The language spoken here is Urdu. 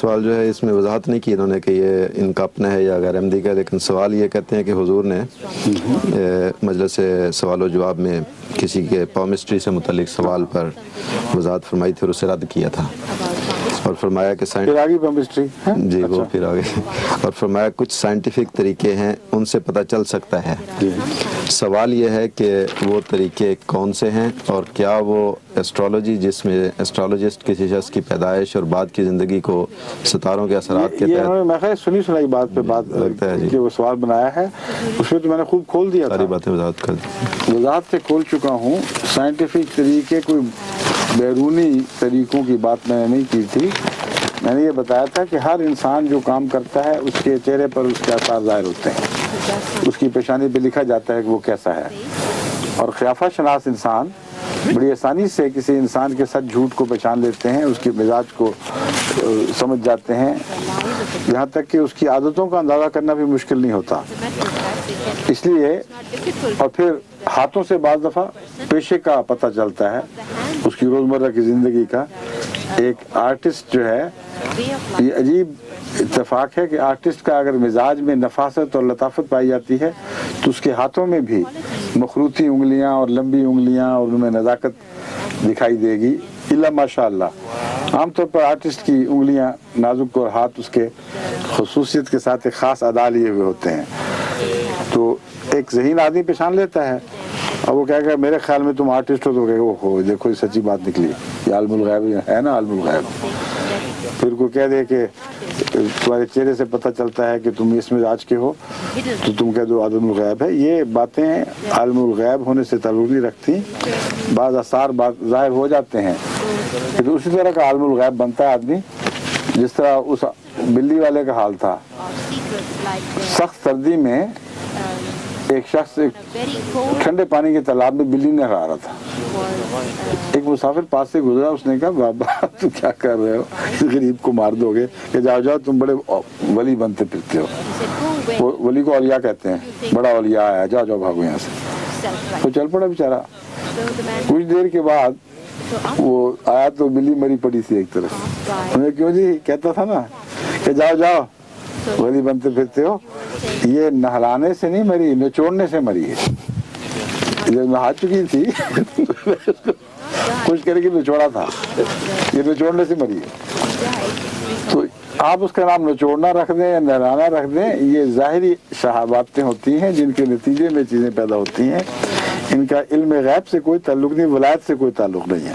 سوال جو ہے اس میں وضاحت نہیں کی انہوں نے کہ یہ ان کا اپنا ہے یا غیر احمدی کا، لیکن سوال یہ کہتے ہیں کہ حضور نے مجلس سوال و جواب میں کسی کے پامسٹری سے متعلق سوال پر وضاحت فرمائی تھی اور اسے رد کیا تھا، اور فرمایا کہ جی وہ پھر آگے اور فرمایا کچھ سائنٹیفک طریقے ہیں ان سے پتہ چل سکتا ہے۔ سوال یہ ہے کہ وہ طریقے کون سے ہیں اور کیا وہ ایسٹرالوجی جس میں ایسٹرالوجسٹ کسی شخص کی پیدائش اور بعد کی زندگی کو ستاروں کے اثرات کے تحت میں خیر سنائی بات پہ بات لگتا ہے کہ وہ سوال بنایا ہے، اس میں تو میں نے خوب کھول دیا ساری باتیں وضاحت کر دی، وضاحت سے کھول چکا ہوں۔ سائنٹیفک طریقے کوئی بیرونی طریقوں کی بات میں نے نہیں کی تھی، میں نے یہ بتایا تھا کہ ہر انسان جو کام کرتا ہے اس کے چہرے پر اس کے آثار ظاہر ہوتے ہیں، اس کی پیشانی پہ لکھا جاتا ہے کہ وہ کیسا ہے، اور قیافہ شناس انسان بڑی آسانی سے کسی انسان کے سچ جھوٹ کو پہچان لیتے ہیں، اس کی مزاج کو سمجھ جاتے ہیں، یہاں تک کہ اس کی عادتوں کا اندازہ کرنا بھی مشکل نہیں ہوتا۔ اس لیے اور پھر ہاتھوں سے بعض دفعہ پیشے کا پتہ چلتا ہے، اس کی روزمرہ کی زندگی کا۔ ایک آرٹسٹ جو ہے، یہ عجیب اتفاق ہے کہ آرٹسٹ کا اگر مزاج میں نفاست اور لطافت پائی جاتی ہے تو اس کے ہاتھوں میں بھی مخروطی انگلیاں اور لمبی انگلیاں اور ان میں نزاکت دکھائی دے گی، الا ماشاء اللہ۔ عام طور پر آرٹسٹ کی انگلیاں نازک اور ہاتھ اس کے خصوصیت کے ساتھ ایک خاص ادا لیے ہوئے ہوتے ہیں، تو ایک ذہین آدمی پہچان لیتا ہے، اور وہ کہے گا میرے خیال میں تم آرٹسٹ ہو، تو کہے گا اوہ دیکھو یہ سچی بات نکلی، یہ عالم الغیب ہے نا، عالم الغیب۔ پھر کوئی کہہ دے کہ تمہارے چہرے سے پتہ چلتا ہے کہ تم اس مزاج کے ہو، تو تم کہہ دو عالم الغیب ہے۔ یہ باتیں عالم الغیب ہونے سے تعلق نہیں رکھتی، بعض آثار ظاہر ہو جاتے ہیں، لیکن اسی طرح کا عالم الغیب بنتا ہے آدمی جس طرح اس بلی والے کا حال تھا۔ سخت سردی میں ایک شخص ٹھنڈے پانی کے تالاب میں بلی نہلا رہا تھا، ایک مسافر پاس سے گزرا، اس نے کہا بابا تم کیا کر رہے ہو، اس غریب کو مار دو گے، کہ جاؤ جاؤ تم بڑے ولی بنتے پھرتے ہو، ولی کو اولیاء کہتے ہیں، بڑا اولیاء آیا، جاؤ جاؤ بھاگو یہاں سے۔ وہ چل پڑا بیچارہ، کچھ دیر کے بعد وہ آیا تو بلی مری پڑی تھی ایک طرف۔ انہیں کیوں جی، کہتا تھا نا کہ جاؤ جاؤ ولی بنتے پھرتے ہو، یہ نہلانے سے نہیں مری، نچوڑنے سے مری ہے۔ جب نہا چکی تھی خوش کرے کے نچوڑا تھا، یہ نچوڑنے سے مری ہے۔ تو آپ اس کا نام نچوڑنا رکھ دیں یا نہلانا رکھ دیں، یہ ظاہری شہادتیں ہوتی ہیں جن کے نتیجے میں چیزیں پیدا ہوتی ہیں، ان کا علم غیب سے کوئی تعلق نہیں، ولایت سے کوئی تعلق نہیں ہے۔